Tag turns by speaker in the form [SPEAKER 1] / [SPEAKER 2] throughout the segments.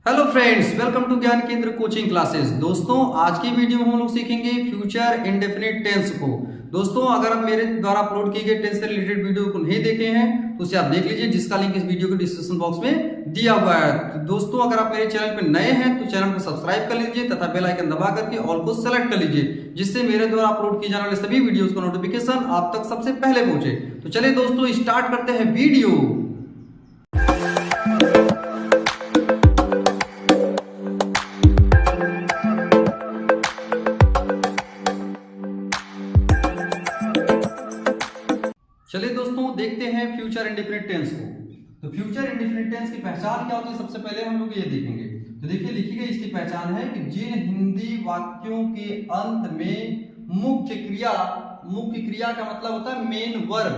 [SPEAKER 1] Hello friends, welcome to ज्ञान केंद्र coaching classes. दोस्तों, आज की वीडियो में हम लोग सीखेंगे फ्यूचर इंडेफिनिट टेंस को। दोस्तों, अगर आप मेरे द्वारा अपलोड किए गए टेंस से रिलेटेड वीडियो को नहीं देखे हैं तो उसे आप देख लीजिए, जिसका लिंक इस वीडियो के डिस्क्रिप्शन बॉक्स में दिया हुआ है। तो दोस्तों, अगर आप मेरे चैनल पर नए हैं तो चैनल को सब्सक्राइब कर लीजिए तथा बेल आइकन दबा करके ऑल को सेलेक्ट कर लीजिए, जिससे मेरे द्वारा अपलोड किए जाने वाले सभी वीडियोस का नोटिफिकेशन आप तक सबसे पहले पहुंचे। तो चलिए दोस्तों, स्टार्ट करते हैं वीडियो। चलिए दोस्तों, देखते हैं फ्यूचर इंडेफिनिट टेंस को। तो फ्यूचर इंडेफिनिट टेंस की पहचान क्या होती है, सबसे पहले हम लोग ये देखेंगे। तो देखिए, लिखी गई इसकी पहचान है कि जिन हिंदी वाक्यों के अंत में मुख्य क्रिया का मतलब होता है मेन वर्ब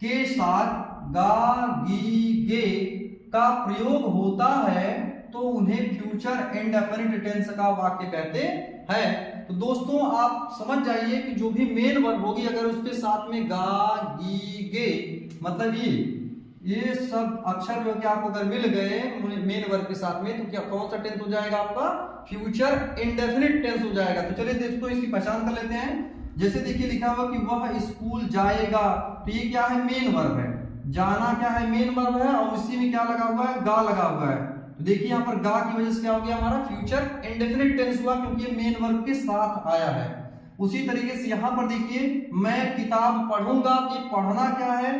[SPEAKER 1] के साथ गा गी गे का प्रयोग होता है तो उन्हें फ्यूचर इंडेफिनिट टेंस का वाक्य कहते हैं। तो दोस्तों, आप समझ जाइए कि जो भी मेन वर्ब होगी, अगर उसके साथ में गा गी गे मतलब ये सब अक्षर जो कि आपको अगर मिल गए मेन वर्ब के साथ में, तो क्या कौन सा टेंस हो जाएगा आपका? फ्यूचर इंडेफिनिट टेंस हो जाएगा। तो चलिए दोस्तों, इसकी पहचान कर लेते हैं। जैसे देखिए, लिखा हुआ कि वह स्कूल जाएगा, तो ये क्या है? मेन वर्ब है। जाना क्या है? मेन वर्ब है, और इसी में क्या लगा हुआ है? गा लगा हुआ है। तो देखिए, यहाँ पर गा की वजह से क्या हो गया? हमारा फ्यूचर इंडेफिनिट टेंस हुआ, क्योंकि ये मेन वर्ब के साथ आया है। उसी तरीके से यहाँ पर देखिए, मैं किताब पढ़ूंगा, कि पढ़ना क्या है?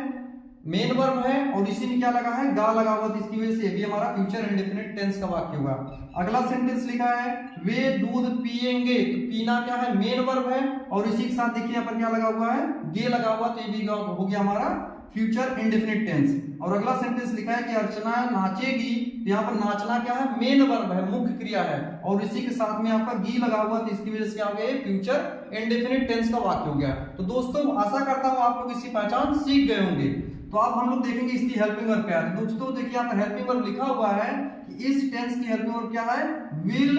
[SPEAKER 1] मेन वर्ब है, और इसी में क्या लगा है? गा लगा हुआ, तो इसकी वजह से ये भी हमारा फ्यूचर इंडेफिनिट टेंस का वाक्य हुआ। अगला सेंटेंस लिखा है, वे दूध पिएंगे, तो पीना क्या है? मेन वर्ब है, और इसी के साथ देखिए यहाँ पर क्या लगा हुआ है? गे लगा हुआ, तो ये भी हो गया हमारा फ्यूचर इंडेफिनिट टेंस। और अगला सेंटेंस लिखा है कि अर्चना नाचेगी, तो यहाँ पर नाचना क्या है? मेन वर्ब है, मुख्य क्रिया है, और इसी के साथ में आपका गी लगा हुआ, तो इसकी वजह से क्या हो गया? फ्यूचर इंडेफिनिट टेंस का वाक्य हो गया। तो दोस्तों, आशा करता हूं आप लोग इसकी पहचान सीख गए होंगे। तो अब हम लोग देखेंगे इसकी हेल्पिंग वर्ब क्या है। दोस्तों देखिए, यहाँ पर हेल्पिंग वर्ब लिखा हुआ है कि इस टेंस की हेल्पिंग वर्ब क्या है? विल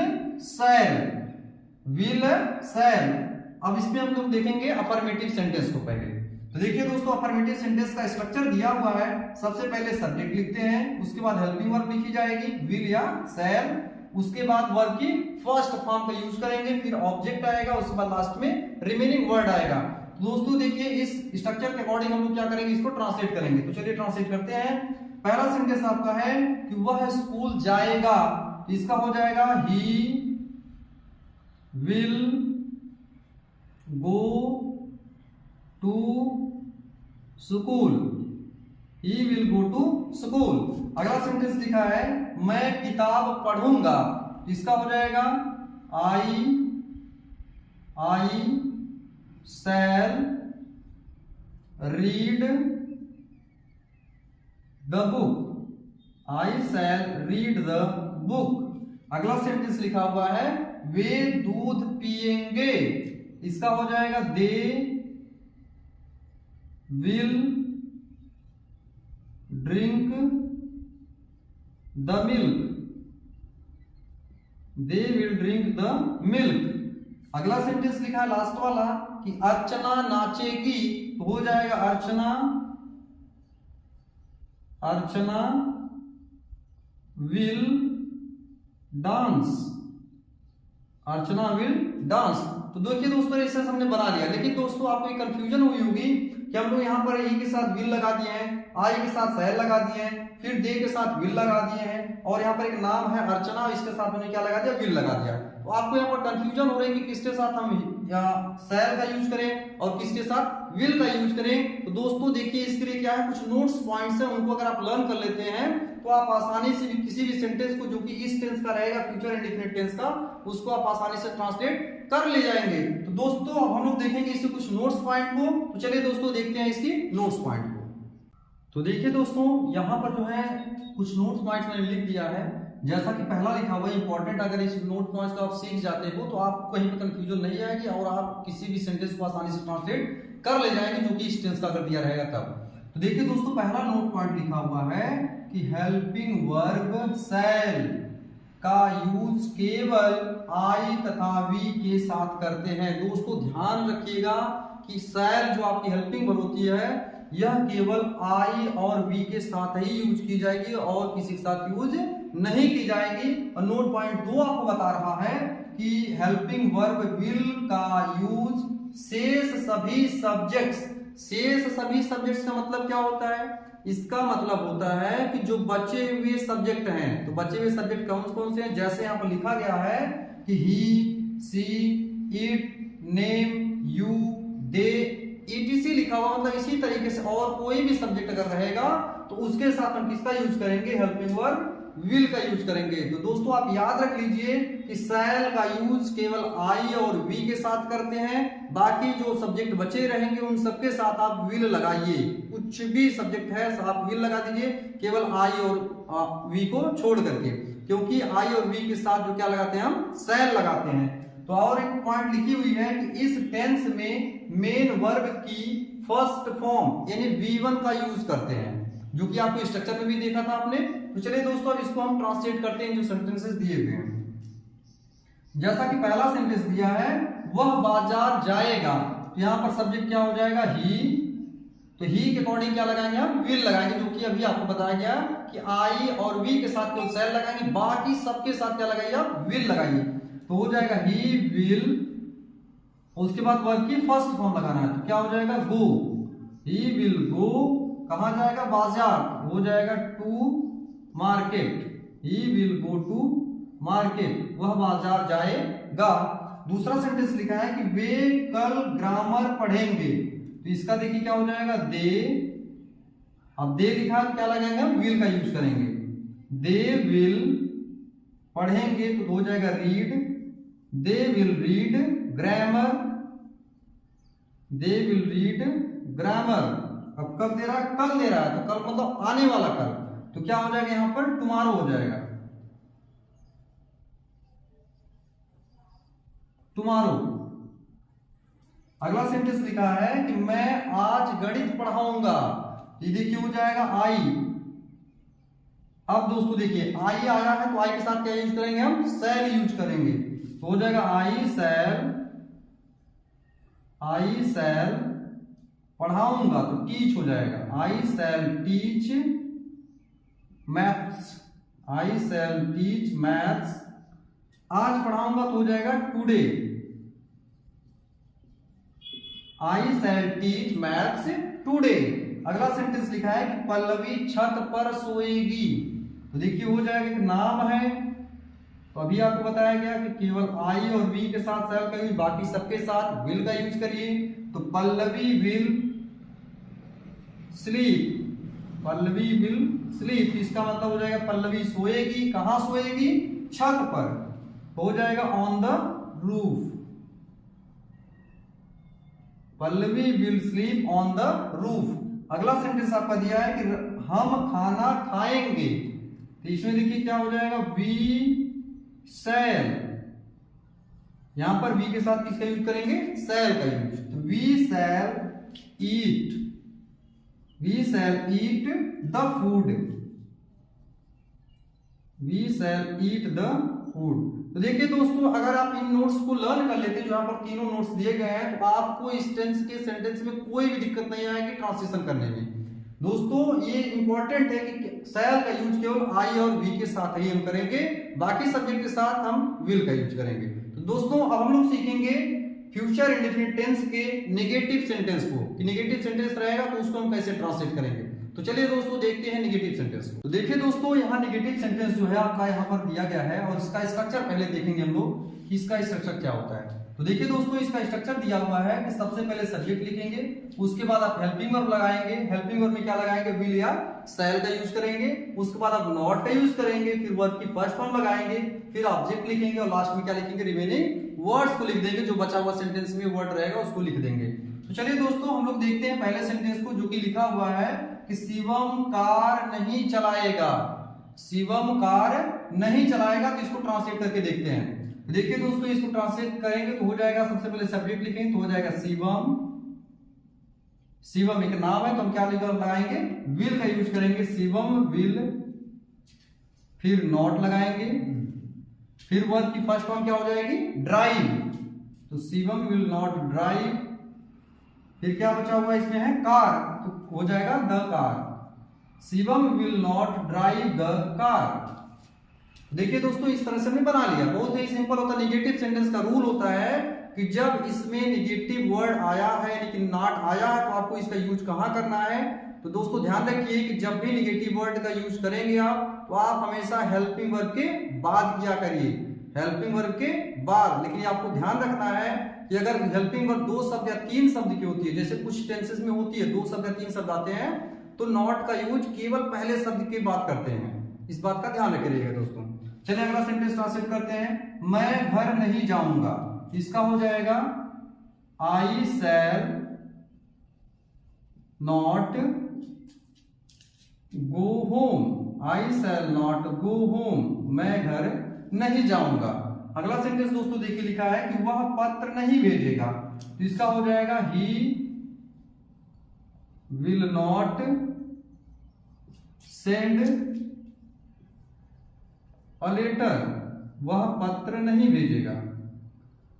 [SPEAKER 1] शैल। अब इसमें हम लोग देखेंगे अफर्मेटिव सेंटेंस को पहले। तो देखिए दोस्तों, अफर्मेटिव सेंटेंस का स्ट्रक्चर दिया हुआ है। सबसे पहले सब्जेक्ट लिखते हैं, उसके बाद हेल्पिंग वर्ब लिखी जाएगी, विल या शैल। उसके बाद वर्ब की फर्स्ट फॉर्म का यूज करेंगे, फिर ऑब्जेक्ट आएगा, उसके बाद लास्ट में रिमेनिंग वर्ड आएगा। दोस्तों देखिए, इस स्ट्रक्चर के अकॉर्डिंग हम लोग क्या करेंगे? इसको ट्रांसलेट करेंगे। तो चलिए ट्रांसलेट करते हैं। पहला सेंटेंस आपका है कि वह स्कूल जाएगा, तो इसका हो जाएगा he will go to school. He will go to school. अगला सेंटेंस लिखा है, मैं किताब पढ़ूंगा, तो इसका हो जाएगा I shall read the book. I shall read the book. अगला सेंटेंस लिखा हुआ है, वे दूध पिएंगे, इसका हो जाएगा they will drink the milk. They will drink the milk. अगला सेंटेंस लिखा है लास्ट वाला कि अर्चना नाचेगी, तो हो जाएगा Archana will dance. Archana will dance. तो देखिए दोस्तों, इसे हमने बना लिया। लेकिन दोस्तों, आपको कंफ्यूजन हुई होगी कि हम लोग यहाँ पर ई के साथ विल लगा दिए हैं, आई के साथ शैल लगा दिए हैं, फिर दे के साथ विल लगा दिए हैं, और यहाँ पर एक नाम है अर्चना, इसके साथ हमने क्या लगा दिया? विल लगा दिया। तो आपको यहाँ पर कंफ्यूजन हो रही है कि किसके साथ हम शैल का यूज करें और किसके साथ विल का यूज करें। तो दोस्तों देखिए, इसके लिए क्या है, कुछ नोट्स पॉइंट्स हैं, उनको अगर आप लर्न कर लेते हैं तो आप आसानी से भी किसी भी सेंटेंस को जो कि इस टेंस का रहेगा, फ्यूचर इंडेफिनिट टेंस का, उसको आप आसानी से ट्रांसलेट कर ले जाएंगे। तो दोस्तों, अब हम लोग देखेंगे इससे कुछ नोट्स पॉइंट को। तो चलिए दोस्तों, देखते हैं इसकी नोट्स पॉइंट को। तो देखिए दोस्तों, यहाँ पर जो है कुछ नोट्स पॉइंट्स मैंने लिख दिया है। जैसा कि पहला लिखा हुआ है इंपॉर्टेंट, अगर इस नोट पॉइंट्स को आप सीख जाते हो तो आपको कहीं पर कंफ्यूजन नहीं आएगी, और आप किसी भी सेंटेंस को आसानी से ट्रांसलेट कर ले जाएंगे, जो कि इस टेंस का अगर दिया रहेगा तब। तो देखिए दोस्तों, पहला नोट पॉइंट लिखा हुआ है कि हेल्पिंग वर्ब शैल का यूज केवल आई तथा वी के साथ करते हैं। दोस्तों ध्यान रखिएगा कि शैल जो आपकी हेल्पिंग वर्ब होती है, यह केवल आई और वी के साथ ही यूज की जाएगी और किसी के साथ यूज नहीं की जाएगी। और नोट पॉइंट 2 आपको बता रहा है कि हेल्पिंग वर्ब विल का यूज शेष सभी सब्जेक्ट्स का मतलब क्या होता है? इसका मतलब होता है कि जो बचे हुए सब्जेक्ट हैं, तो बचे हुए सब्जेक्ट कौन कौन से हैं? जैसे यहाँ पर लिखा गया है कि he, she, it, name, you, they, etc लिखा हुआ, मतलब इसी तरीके से और कोई भी सब्जेक्ट अगर रहेगा तो उसके साथ हम किसका यूज करेंगे? हेल्पिंग वर्ब विल का यूज करेंगे। तो दोस्तों आप याद रख लीजिए कि शैल का यूज केवल आई और वी के साथ करते हैं, बाकी जो सब्जेक्ट बचे रहेंगे उन सबके साथ आप विल लगाइए। कुछ भी सब्जेक्ट है आप विल लगा दीजिए, केवल आई और वी को छोड़ करके, क्योंकि आई और वी के साथ जो क्या लगाते हैं? हम शैल लगाते हैं। तो और एक पॉइंट लिखी हुई है कि इस टेंस में मेन वर्ब की फर्स्ट फॉर्म यानी V1 का यूज करते हैं, जो कि आपको स्ट्रक्चर में भी देखा था आपने। तो चलिए दोस्तों अब इसको हम ट्रांसलेट करते हैं जो सेंटेंसेस दिए हुए हैं। जैसा कि पहला सेंटेंस दिया है, वह बाजार जाएगा, तो यहां पर सब्जेक्ट क्या हो जाएगा? ही। तो ही के अकॉर्डिंग क्या लगाएंगे? हम विल लगाएंगे, जो कि अभी आपको बताया गया कि आई और वी के साथ केवल शैल लगाएंगे, बाकी सबके साथ क्या लगाइए? आप विल लगाइए। तो हो जाएगा ही विल, उसके बाद वर्ब की फर्स्ट फॉर्म लगाना है, तो क्या हो जाएगा? गो। ही विल गो, कहां जाएगा? बाजार। हो जाएगा to market. He will go to market, वह बाजार जाएगा। दूसरा सेंटेंस लिखा है कि वे कल ग्रामर पढ़ेंगे, तो इसका देखिए क्या हो जाएगा? दे। अब दे लिखा है, क्या लगाएंगे? हम विल का यूज करेंगे। दे विल पढ़ेंगे, तो हो जाएगा read. They will read grammar. They will read grammar. अब कब दे रहा है? कल दे रहा है, तो कल मतलब आने वाला कल, तो क्या हो जाएगा? यहां पर टुमारो हो जाएगा, टुमारो। अगला सेंटेंस लिखा है कि मैं आज गणित पढ़ाऊंगा, ये देखिए हो जाएगा आई। अब दोस्तों देखिए आई आया है, तो आई के साथ क्या यूज करेंगे? हम शैल यूज करेंगे, तो हो जाएगा आई शैल पढ़ाऊंगा, तो टीच हो जाएगा। I shell teach maths. I shell teach maths, आज पढ़ाऊंगा, तो हो जाएगा टुडे। आई शैल टीच मैथ्स टुडे। अगला सेंटेंस लिखा है कि पल्लवी छत पर सोएगी, तो देखिए हो जाएगा कि नाम है, तो अभी आपको बताया गया कि केवल आई और वी के साथ शैल का यूज, बाकी सबके साथ विल का यूज करिए। तो Pallavi will sleep, Pallavi will sleep, इसका मतलब हो जाएगा पल्लवी सोएगी, कहां सोएगी? छत पर, हो जाएगा on the roof. Pallavi will sleep on the roof. अगला सेंटेंस आपका दिया है कि हम खाना खाएंगे, तो इसमें देखिए क्या हो जाएगा? वी शैल, यहां पर वी के साथ किसका यूज करेंगे? शैल का यूज। तो we shall eat, we shall eat the food, we shall eat the food. तो देखिए दोस्तों अगर आप इन नोट्स को लर्न कर लेते हैं, जो यहाँ पर तीनों नोट्स दिए गए हैं, तो आपको इस टेंस के सेंटेंस में कोई भी दिक्कत नहीं आएगी ट्रांसलेशन करने में। दोस्तों ये इंपॉर्टेंट है कि शैल का यूज केवल आई और वी के साथ ही हम करेंगे, बाकी सब्जेक्ट के साथ हम विल का यूज करेंगे। तो दोस्तों अब हम लोग सीखेंगे फ्यूचर इंडेफिनिट टेंस के नेगेटिव सेंटेंस को, कि नेगेटिव सेंटेंस रहेगा तो उसको हम कैसे ट्रांसलेट करेंगे। तो चलिए दोस्तों देखते हैं नेगेटिव सेंटेंस को। तो देखिए दोस्तों यहाँ नेगेटिव सेंटेंस जो है आपका यहाँ पर दिया गया है, और इसका स्ट्रक्चर पहले देखेंगे हम लोग कि इसका स्ट्रक्चर क्या होता है। तो देखिए दोस्तों इसका स्ट्रक्चर दिया हुआ है कि सबसे पहले सब्जेक्ट लिखेंगे, उसके बाद आप हेल्पिंग वर्ब लगाएंगे, हेल्पिंग वर्ब में क्या लगाएंगे? विल या शैल का यूज करेंगे, उसके बाद आप नॉट का यूज करेंगे, फिर वर्ब की फर्स्ट फॉर्म लगाएंगे, फिर ऑब्जेक्ट लिखेंगे और लास्ट में क्या लिखेंगे? रिमेनिंग वर्ड्स को लिख देंगे, जो बचा हुआ सेंटेंस में वर्ड रहेगा उसको लिख देंगे। तो चलिए दोस्तों हम लोग देखते हैं पहले सेंटेंस को, जो कि लिखा हुआ है कि शिवम कार नहीं चलाएगा, शिवम कार नहीं चलाएगा। तो इसको ट्रांसलेट करके देखते हैं। देखिए दोस्तों इसको ट्रांसलेट करेंगे तो हो जाएगा, सबसे पहले सब्जेक्ट लिखेंगे तो हो जाएगा शिवम, शिवम एक नाम है तो हम क्या लगाएंगे? विल का यूज करेंगे, शिवम विल, फिर नॉट लगाएंगे, फिर वर्ब की फर्स्ट फॉर्म क्या हो जाएगी? ड्राइव, तो शिवम विल नॉट ड्राइव। फिर क्या बचा हुआ इसमें है? कार, तो हो जाएगा the car. Shivam will not drive the car. देखिए दोस्तों, इस तरह से हमने बना लिया। बहुत ही सिंपल होता है। निगेटिव सेंटेंस का रूल होता है कि जब इसमें निगेटिव वर्ड आया है लेकिन नॉट आया है तो आपको इसका यूज कहां करना है। तो दोस्तों ध्यान रखिए कि जब भी निगेटिव वर्ड का यूज करेंगे आप, तो आप हमेशा हेल्पिंग वर्ब के बाद किया करिए, हेल्पिंग वर्ब के बाद। लेकिन आपको ध्यान रखना है कि अगर हेल्पिंग वर्ब 2 शब्द या 3 शब्द की होती है, जैसे कुछ टेंसेस में होती है 2 शब्द या 3 शब्द आते हैं, तो नॉट का यूज केवल पहले शब्द के बाद करते हैं। इस बात का ध्यान रखिएगा दोस्तों। चलिए अगला सेंटेंस ट्रांसलेट करते हैं। मैं घर नहीं जाऊंगा, इसका हो जाएगा I shall not go home. I shall not go home, मैं घर नहीं जाऊंगा। अगला सेंटेंस दोस्तों देखिए लिखा है कि वह पत्र नहीं भेजेगा, तो इसका हो जाएगा he will not send a letter. वह पत्र नहीं भेजेगा,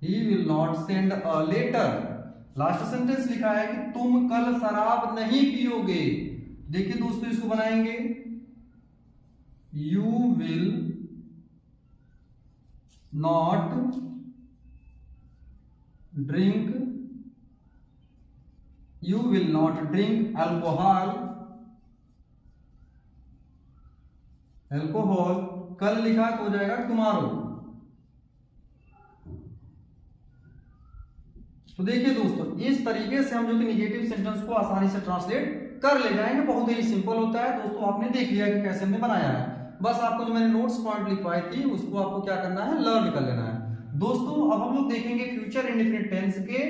[SPEAKER 1] he will not send a letter. Last sentence लिखा है कि तुम कल शराब नहीं पियोगे। देखिए दोस्तों, इसको बनाएंगे you will not drink, you will not drink alcohol, alcohol. कल लिखा तो हो जाएगा टुमारो। तो देखिए दोस्तों, इस तरीके से हम जो कि निगेटिव सेंटेंस को आसानी से ट्रांसलेट कर ले जाएंगे। बहुत ही सिंपल होता है दोस्तों। आपने देख लिया कि कैसे हमने बनाया है। बस आपको जो मैंने नोट्स पॉइंट लिखवाई थी उसको आपको क्या करना है, लर्न कर लेना है। दोस्तों अब हम लोग देखेंगे फ्यूचर इंडेफिनिट टेंस के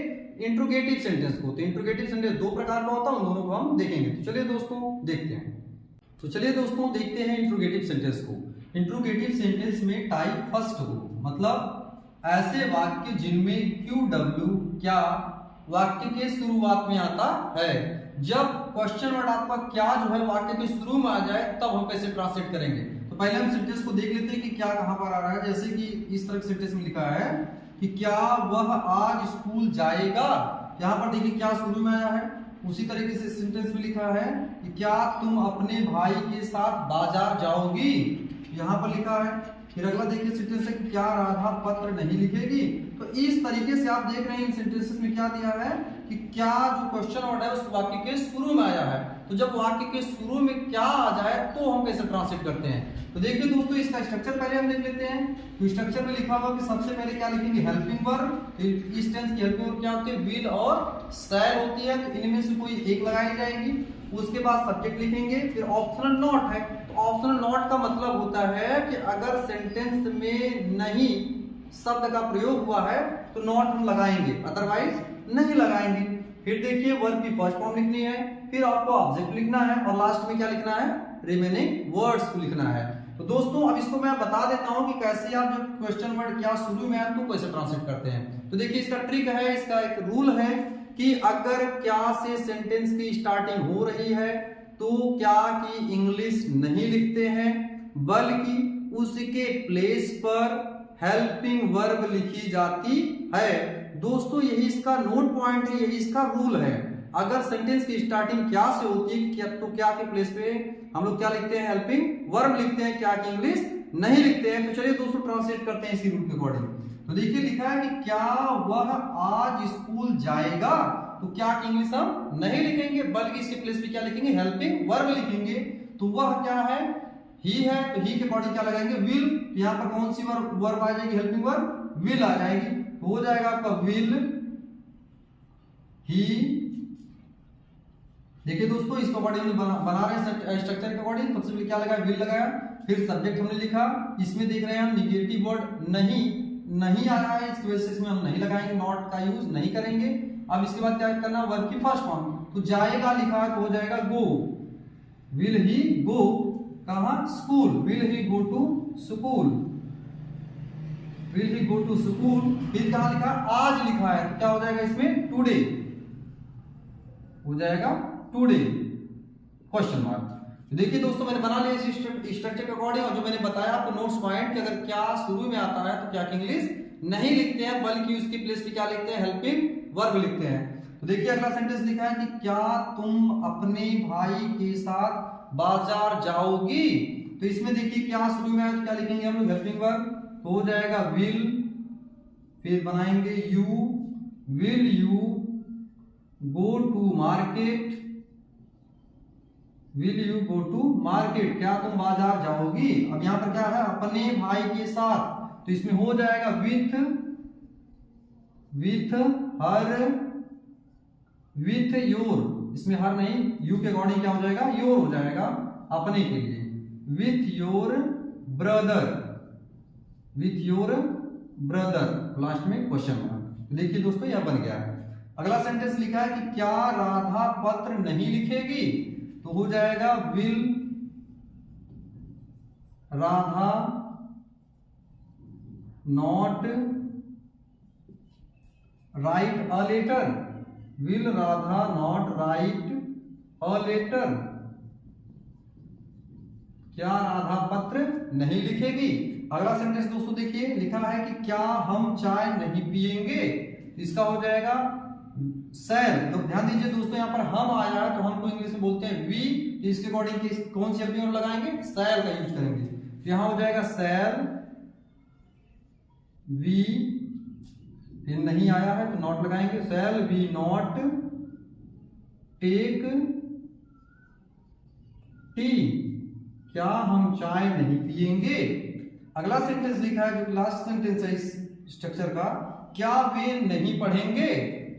[SPEAKER 1] इंट्रोगेटिव सेंटेंस को। तो इंट्रोगेटिव सेंटेंस 2 प्रकार का होता है, उन दोनों को हम देखेंगे। तो चलिए दोस्तों देखते हैं। तो चलिए दोस्तों देखते हैं इंट्रोगेटिव सेंटेंस को। इंट्रोगेटिव सेंटेंस में टाइप फर्स्ट हो, मतलब ऐसे वाक्य जिनमें QW क्या वाक्य के शुरुआत में आता है। जब क्वेश्चन वर्ड आपका क्या जो है वाक्य के शुरू में आ जाए तब हम कैसे ट्रांसलेट करेंगे। तो पहले हम सेंटेंस को देख लेते हैं कि क्या कहां पर आ रहा है। जैसे कि इस तरह के सेंटेंस में लिखा है कि क्या वह आज स्कूल जाएगा। यहां पर देखिए क्या शुरू में आया है। उसी तरीके से सेंटेंस में लिखा है कि क्या तुम अपने भाई के साथ बाजार जाओगी, यहां पर लिखा है। फिर अगला देखिए सेंटेंस है कि क्या राधा पत्र नहीं लिखेगी। तो इस तरीके से आप देख रहे हैं इन सेंटेंसेस में क्या दिया है कि क्या जो क्वेश्चन वर्ड है उस वाक्य के शुरू में आया है। तो जब वाक्य के शुरू में क्या आ जाए तो हम कैसे ट्रांसलेट करते हैं। तो देखिए दोस्तों, इसका स्ट्रक्चर पहले हम देख लेते हैं। तो स्ट्रक्चर में लिखा हुआ कि सबसे पहले क्या लिखेंगे, हेल्पिंग वर्ब। इस टेंस की हेल्पिंग वर्ब क्या होती है, विल और शैल होती है। तो इनमें से कोई एक लगाई जाएगी। उसके बाद सब्जेक्ट लिखेंगे। फिर ऑप्शनल नॉट है। तो ऑप्शनल नॉट का मतलब होता है कि अगर सेंटेंस में नहीं शब्द का प्रयोग हुआ है तो नॉट हम लगाएंगे, अदरवाइज नहीं लगाएंगे। फिर देखिए वर्ब की फर्स्ट फॉर्म लिखनी है, फिर आपको ऑब्जेक्ट लिखना है और लास्ट में क्या लिखना है, रिमेनिंग वर्ड्स को लिखना है। तो दोस्तों अब इसको मैं बता देता हूं कि कैसे आप जो क्वेश्चन वर्ड क्या शुरू में है तो कैसे ट्रांसलेट करते हैं। तो देखिए इसका ट्रिक है, इसका एक रूल है कि अगर क्या से सेंटेंस की स्टार्टिंग हो रही है तो क्या की इंग्लिश नहीं लिखते हैं, बल्कि उसके प्लेस पर हेल्पिंग वर्ब लिखी जाती है। दोस्तों यही इसका नोट पॉइंट है, यही इसका रूल है। अगर सेंटेंस की स्टार्टिंग क्या से होती है क्या, तो क्या के प्लेस पे हम लोग क्या लिखते हैं, हेल्पिंग वर्ब लिखते हैं, क्या की इंग्लिश नहीं लिखते हैं। तो चलिए दोस्तों ट्रांसलेट करते हैं इसी रूल के अकॉर्डिंग। तो देखिए लिखा है कि क्या वह आज स्कूल जाएगा। तो क्या की इंग्लिश हम नहीं लिखेंगे, बल्कि इसके प्लेस पे क्या लिखेंगे, हेल्पिंग वर्ब लिखेंगे। तो वह क्या है, ही है। तो ही के बॉडी क्या लगाएंगे, विल। यहाँ पर कौन सी वर्ब आ जाएगी, हेल्पिंग वर्ब विल आ जाएगी। तो हो जाएगा आपका विल ही। देखिए दोस्तों इसको बॉडी हम बना रहे हैं स्ट्रक्चर के अकॉर्डिंग। सबसे पहले क्या लगाया, विल लगाया। फिर सब्जेक्ट हमने लिखा। इसमें देख रहे हैं हम निगेटिव वर्ड नहीं आ रहा है, इसकी वजह से इसमें हम नहीं लगाएंगे, नॉट का यूज नहीं करेंगे। अब इसके बाद क्या करना, वर्ब की फर्स्ट फॉर्म। तो जाएगा लिखा है तो हो जाएगा गो, विल ही गो कहां, school. Will he go to school, will he go to school. फिर कहां लिखा, आज लिखा है तो क्या हो जाएगा इसमें, टुडे हो जाएगा, टुडे क्वेश्चन मार्क। देखिए दोस्तों मैंने बना लिया इस स्ट्रक्चर के अकॉर्डिंग। और जो मैंने बताया आपको नोट्स पॉइंट कि अगर क्या शुरू में आता है तो क्या की इंग्लिश नहीं लिखते हैं, बल्कि उसकी प्लेस पे क्या लिखते हैं, हेल्पिंग वर्ब लिखते हैं। तो देखिए अगला सेंटेंस लिखा है कि क्या तुम अपने भाई के साथ बाजार जाओगी। तो इसमें देखिए क्या शुरू में है, तो क्या लिखेंगे हम लोग हेल्पिंग वर्ब, तो हो जाएगा विल, फिर बनाएंगे you, will you go to market, will you go to market, क्या तुम बाजार जाओगी। अब यहां पर क्या है, अपने भाई के साथ, तो इसमें हो जाएगा विथ हर, विथ योर, इसमें हर नहीं, यू के अकॉर्डिंग क्या हो जाएगा, योर हो जाएगा अपने के लिए, with your brother, with your brother, last में क्वेश्चन मार्क। देखिए दोस्तों यह बन गया है। अगला सेंटेंस लिखा है कि क्या राधा पत्र नहीं लिखेगी। तो हो जाएगा will Radha not write a letter, will Radha not write a letter, क्या राधा पत्र नहीं लिखेगी। अगला सेंटेंस दोस्तों देखिए लिखा है कि क्या हम चाय नहीं पिएंगे। इसका हो जाएगा सैल। तो ध्यान दीजिए दोस्तों यहाँ पर हम आया है तो हम को इंग्लिश में बोलते हैं वी, तो इसके अकॉर्डिंग कौन सी हेल्पिंग वर्ब लगाएंगे, सैल का यूज करेंगे। तो यहाँ हो जाएगा सैल वी, फिर नहीं आया है तो नॉट लगाएंगे, shall we not take tea, क्या हम चाय नहीं पिएंगे। अगला सेंटेंस लिखा है जो लास्ट सेंटेंस है इस स्ट्रक्चर का, क्या वे नहीं पढ़ेंगे।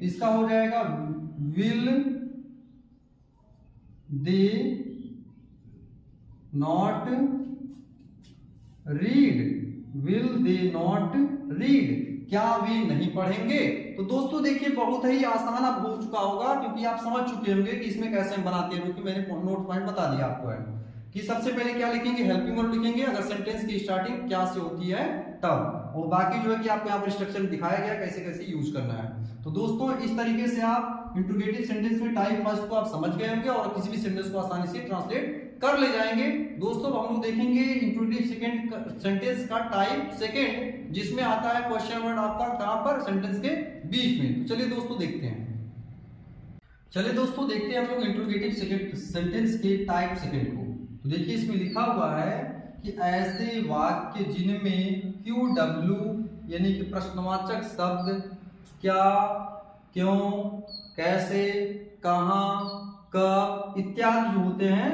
[SPEAKER 1] इसका हो जाएगा will they not read, will they not read, क्या वे नहीं पढ़ेंगे। तो दोस्तों देखिए बहुत ही आसान अब हो चुका होगा क्योंकि आप समझ चुके होंगे कि इसमें कैसे हम बनाते हैं, क्योंकि मैंने नोट पॉइंट बता दिया आपको है कि सबसे पहले क्या लिखेंगे, हेल्पिंग वर्ब लिखेंगे अगर सेंटेंस की स्टार्टिंग क्या से होती है तब, और बाकी जो है कि आपको यहाँ पर स्ट्रक्चर दिखाया गया कैसे कैसे यूज करना है। तो दोस्तों इस तरीके से आप इंट्रोगेटिव सेंटेंस में टाइप फर्स्ट को आप समझ गए होंगे और किसी भी सेंटेंस को आसानी से ट्रांसलेट कर ले जाएंगे। दोस्तों हम लोग देखेंगे इंट्रोगेटिव सेकंड सेंटेंस का टाइप सेकंड, जिसमें आता है क्वेश्चन वर्ड आपका कहां पर, सेंटेंस के बीच में। तो चलिए दोस्तों देखते हैं, चलिए दोस्तों देखते हैं हम लोग इंट्रोगेटिव सेकंड सेंटेंस के टाइप सेकंड को। तो देखिए इसमें लिखा हुआ है कि ऐसे वाक्य जिनमें क्यू डब्ल्यू यानी कि प्रश्नवाचक शब्द क्या, क्यों, कैसे, कहां, कब इत्यादि जो होते हैं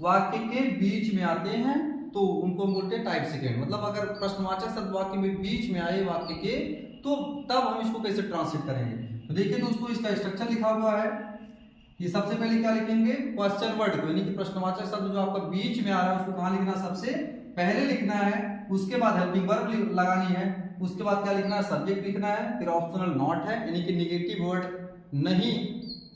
[SPEAKER 1] वाक्य के बीच में आते हैं तो उनको बोलते हैं टाइप सेकंड। मतलब अगर प्रश्नवाचक शब्द वाक्य में बीच में आए वाक्य के तो तब हम इसको कैसे ट्रांसलेट करेंगे। तो देखिए दोस्तों इसका स्ट्रक्चर लिखा हुआ है कि सबसे पहले क्या लिखेंगे, क्वेश्चन वर्ड को यानी कि प्रश्नवाचक शब्द जो आपका बीच में आ रहा है उसको कहां लिखना, सबसे पहले लिखना है, उसके बाद हेल्पिंग वर्ब लगानी है, उसके बाद क्या लिखना है, सब्जेक्ट लिखना है, फिर ऑप्शनल नॉट है यानी कि नेगेटिव वर्ड नहीं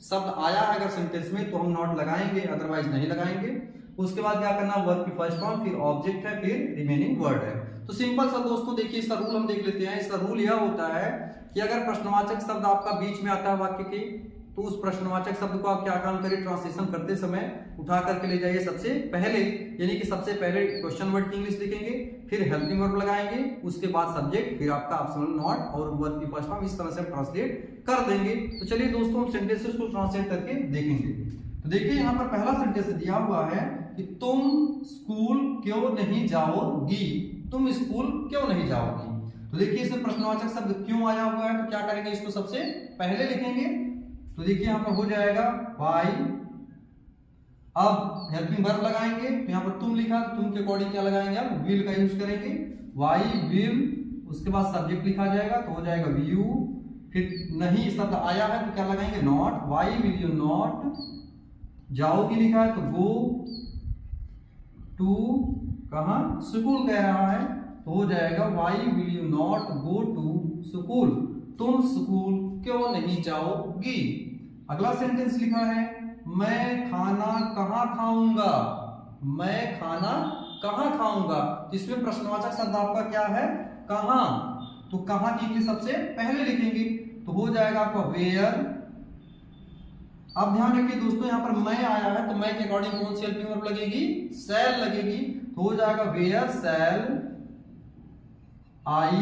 [SPEAKER 1] शब्द आया है अगर सेंटेंस में तो हम नॉट लगाएंगे अदरवाइज नहीं लगाएंगे। उसके बाद क्या करना, वर्ब की फर्स्ट फॉर्म, फिर ऑब्जेक्ट है, फिर रिमेनिंग वर्ड है। तो सिंपल सा दोस्तों देखिए इसका रूल हम देख लेते हैं। इसका रूल यह होता है कि अगर प्रश्नवाचक शब्द आपका बीच में आता है वाक्य के तो उस प्रश्नवाचक शब्द को आप क्या काम करिए, ट्रांसलेशन करते समय उठा करके ले जाइए सबसे पहले, यानी कि सबसे पहले क्वेश्चन वर्ड की इंग्लिश लिखेंगे, फिर हेल्पिंग वर्ब लगाएंगे, उसके बाद सब्जेक्ट, फिर आपका ऑप्शनल नॉट और वर्ब की फर्स्ट फॉर्म, इस तरह से ट्रांसलेट कर देंगे। तो चलिए दोस्तों हम सेंटेंसेस को ट्रांसलेट करके देखेंगे। तो देखिए यहाँ पर पहला सेंटेंस दिया हुआ है कि तुम स्कूल क्यों नहीं जाओगी, तुम स्कूल क्यों नहीं जाओगी। तो देखिए इसमें प्रश्नवाचक शब्द क्यों आया हुआ है तो क्या करेंगे, इसको सबसे पहले लिखेंगे। तो देखिए यहाँ पर हो जाएगा वाई, अब हेल्पिंग वर्ब लगाएंगे, तो यहाँ पर तुम लिखा तो तुम के अकॉर्डिंग क्या लगाएंगे, हम विल का यूज करेंगे, वाई विल, उसके बाद सब्जेक्ट लिखा जाएगा तो हो जाएगा यू, फिर नहीं शब्द आया है तो क्या लगाएंगे, not, why will you not, जाओगी लिखा है तो गो टू, कहां, स्कूल कह रहा है तो हो जाएगा why will you not go to school, तुम स्कूल क्यों नहीं जाओगी। अगला सेंटेंस लिखा है मैं खाना कहां खाऊंगा, मैं खाना कहां खाऊंगा। इसमें प्रश्नवाचक शब्द आपका क्या है, कहां, तो कहां की इंग्लिश सबसे पहले लिखेंगे तो हो जाएगा आपका वेयर। अब ध्यान रखिए दोस्तों यहाँ पर मैं आया है तो मैं के अकॉर्डिंग कौन सी हेल्पिंग वर्ब लगेगी, सेल लगेगी, तो हो जाएगा where shall I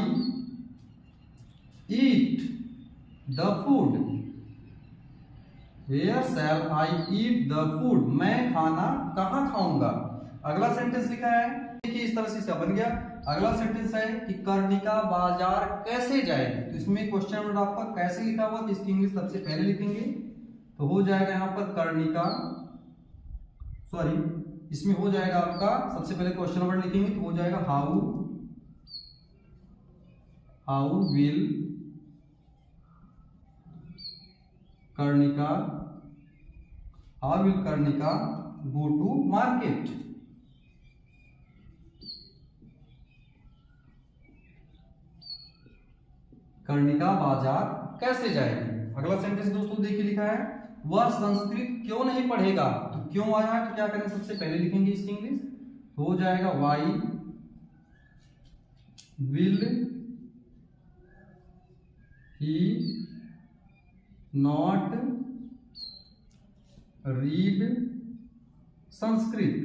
[SPEAKER 1] eat the food, where shall I eat the food, मैं खाना कहाँ खाऊंगा। अगला सेंटेंस लिखा है, देखिए इस तरह से इसका बन गया। अगला सेंटेंस है कि कर्णिका बाजार कैसे जाएगी। तो इसमें क्वेश्चन वर्ड आपका कैसे लिखा हुआ, तो इसकी इंग्लिश सबसे पहले लिखेंगे, तो हो जाएगा यहाँ पर कर्णिका, सॉरी इसमें हो जाएगा आपका सबसे पहले क्वेश्चन वर्ड लिखेंगे, तो हो जाएगा how will Karnika go to market. Karnika बाजार कैसे जाएगी। अगला सेंटेंस दोस्तों देखिए लिखा है, वह संस्कृत क्यों नहीं पढ़ेगा। तो क्यों आया है, तो क्या करें सबसे पहले लिखेंगे इसकी इंग्लिश, तो हो जाएगा why will he not read Sanskrit.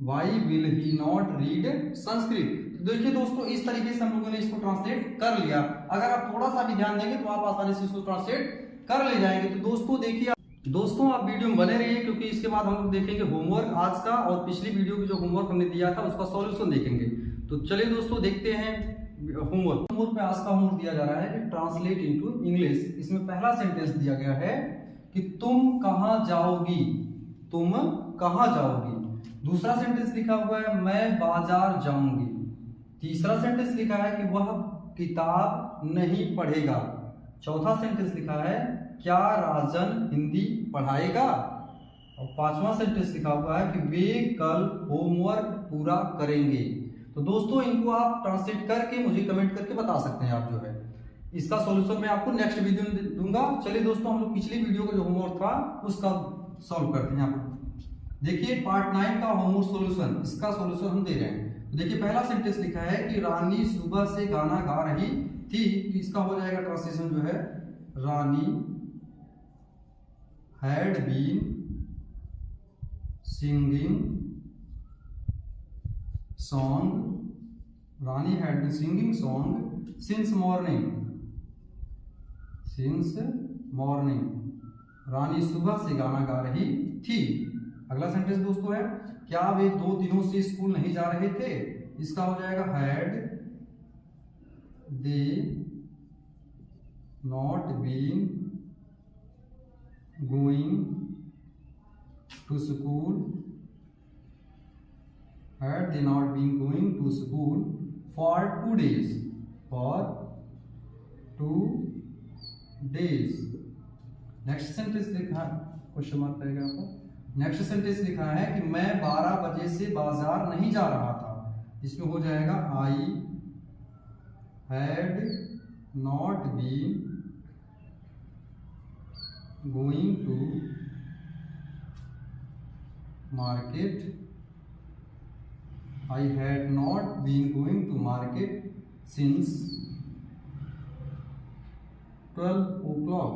[SPEAKER 1] Why will he not read Sanskrit. देखिए दोस्तों इस तरीके से हम लोगों ने इसको ट्रांसलेट कर लिया। अगर आप थोड़ा सा भी ध्यान देंगे तो आप आसानी से इसको ट्रांसलेट कर ले जाएंगे। तो दोस्तों देखिए, दोस्तों आप वीडियो में बने रहिए, क्योंकि इसके बाद हम लोग देखेंगे होमवर्क आज का, और पिछली वीडियो की जो होमवर्क हमने दिया था उसका सॉल्यूशन देखेंगे। तो चलिए दोस्तों देखते हैं होमवर्क पे आज का होमवर्क दिया जा रहा है कि ट्रांसलेट इनटू इंग्लिश। इसमें पहला सेंटेंस दिया गया है कि तुम कहां जाओगी, तुम कहां जाओगी। दूसरा सेंटेंस लिखा हुआ है मैं बाजार जाऊंगी। तीसरा सेंटेंस लिखा है कि वह किताब नहीं पढ़ेगा। चौथा सेंटेंस लिखा है क्या राजन हिंदी पढ़ाएगा। और पांचवा सेंटेंस लिखा हुआ है कि वे कल होमवर्क पूरा करेंगे। तो दोस्तों इनको आप ट्रांसलेट करके मुझे कमेंट करके बता सकते हैं आप जो है। इसका सॉल्यूशन मैं आपको नेक्स्ट वीडियो में दूंगा। चलिए दोस्तों हम लोग पिछली वीडियो का जो होमवर्क था उसका सॉल्व करते हैं। यहाँ पर देखिए पार्ट 9 का होमवर्क सॉल्यूशन, इसका सॉल्यूशन हम दे रहे हैं। तो देखिए पहला सेंटेंस लिखा है कि रानी सुबह से गाना गा रही थी। तो इसका हो जाएगा ट्रांसलेशन जो है, Rani had been singing song, Rani had been singing song since morning, Rani सुबह से गाना गा रही थी। अगला सेंटेंस दोस्तों है क्या वे 2 दिनों से स्कूल नहीं जा रहे थे। इसका हो जाएगा had they not been going to school, had they not been going to school for 2 days, next sentence लिखा है, क्वेश्चन मार्क रहेगा आपको। नेक्स्ट सेंटेंस लिखा है कि मैं 12 बजे से बाजार नहीं जा रहा था। इसमें हो जाएगा I had not been going to market, I had not been going to market since 12 o'clock.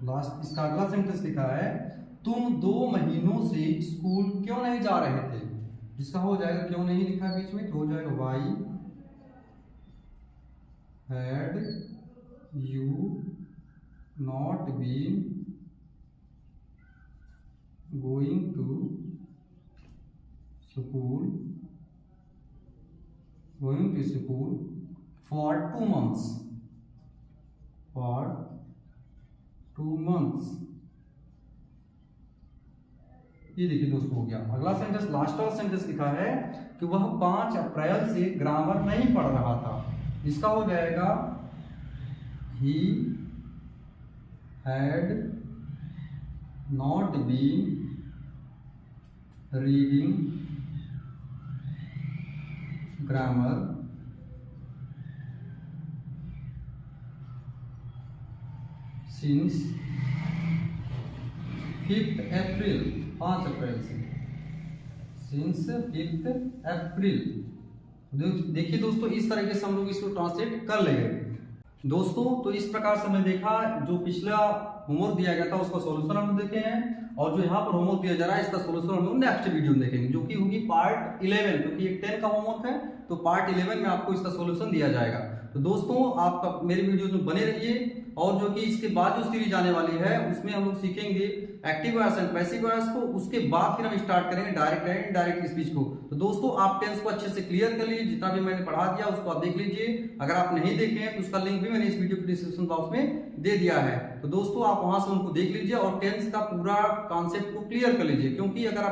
[SPEAKER 1] Last इसका अगला सेंटेंस लिखा है तुम 2 महीनों से स्कूल क्यों नहीं जा रहे थे। इसका हो जाएगा क्यों नहीं लिखा है बीच में, तो हो जाएगा why had you not been going to school for 2 months, ये देखिए दोस्तों हो गया। अगला सेंटेंस लास्ट वाला सेंटेंस लिखा है कि वह 5 अप्रैल से ग्रामर नहीं पढ़ रहा था। इसका हो जाएगा he had not been reading grammar since 5th April, 5 अप्रैल से, since 5th April। देखिए दोस्तों इस तरीके से हम लोग इसको ट्रांसलेट कर लेंगे। दोस्तों तो इस प्रकार से हमने देखा जो पिछला होमवर्क दिया गया था उसका सॉल्यूशन हम लोग देखे हैं, और जो यहाँ पर होमवर्क दिया जा रहा है इसका सॉल्यूशन हम लोग नेक्स्ट वीडियो में देखेंगे, जो कि होगी पार्ट 11, क्योंकि ये 10 का होमवर्क है तो पार्ट 11 में आपको इसका सॉल्यूशन दिया जाएगा। तो दोस्तों आप मेरे वीडियोस में बने रहिए, और जो कि इसके बाद जो सीरीज आने वाली है उसमें हम लोग सीखेंगे active voice and passive voice को, उसके बाद फिर हम स्टार्ट करेंगे डायरेक्ट एंड इनडायरेक्ट स्पीच को। तो दोस्तों आप टेंस को अच्छे से क्लियर कर लीजिए, जितना भी मैंने पढ़ा दिया उसको आप देख लीजिए। अगर आप नहीं देखे हैं तो उसका लिंक भी मैंने इस वीडियो के डिस्क्रिप्शन बॉक्स में दे दिया है, तो दोस्तों आप वहां से उनको देख लीजिए और टेंस का पूरा कॉन्सेप्ट को क्लियर कर लीजिए, क्योंकि अगर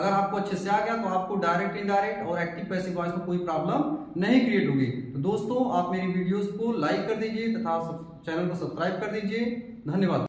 [SPEAKER 1] आपको अच्छे से आ गया तो आपको डायरेक्ट इनडायरेक्ट और एक्टिव पैसिव वॉइस में कोई प्रॉब्लम नहीं क्रिएट होगी। तो दोस्तों आप मेरी वीडियोस को लाइक कर दीजिए तथा चैनल को सब्सक्राइब कर दीजिए। धन्यवाद।